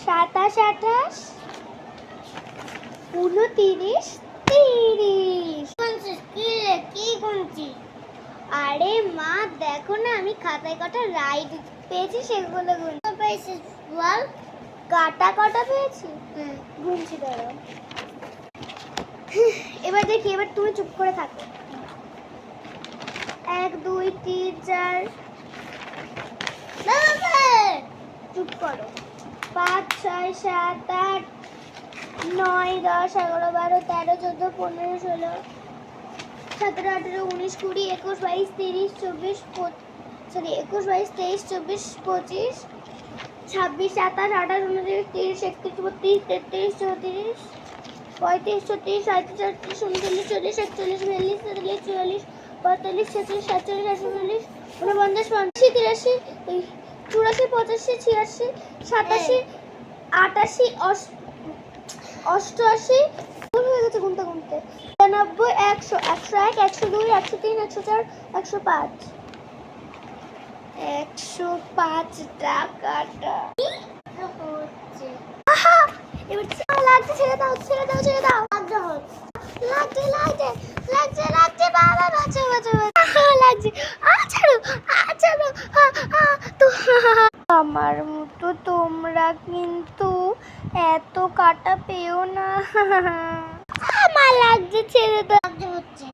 সাতাশ, আঠাশ, 29, 30। কি গুনছি? আরে মা দেখো না, আমি খাতায় কটা রাইট পেয়েছি সেগুলো গুনছি। পেয়েছিস বল। কাটা কটা পেয়েছি গুনছি ধরো। এবার দেখি, এবার তুমি চুপ করে থাকো। 1, 2, 3, 4, চুপ করো। 5, 6, 7, 8, 9, 10, 11, 12, 13, 14, 15, 16, 17, 18, 19, 20, 21, 22, 23, 24, 21, 22, 23, 24, 25, 26, 27, 28, 29, 30, 31, 32, 33, 34, 35, 36, 37, 38, 39, 40, 41, 42, 43, 44, 45, 46, 47, 48, 49, 50, 83, 84, 85, 86, 87, 88, 88, ভুল হয়ে গেছে গুনতে গুনতে। 99, 100, 101, 102, 103, 104, 105। 105 টাকাটা হচ্ছে এবার লাগছে, ছেড়ে দাও, ছেড়ে দাও, ছেড়ে দাও। লাগছে, লাগছে, লাগছে, লাগছে, বাবা বাঁচো, বাঁচো, বাঁচো। লাগছে, ছাড়ো, ছাড়ো। তো আমার মতো তোমরা কিন্তু এত কাটা পেও না। আমার লাগছে, ছেড়ে দাও। হচ্ছে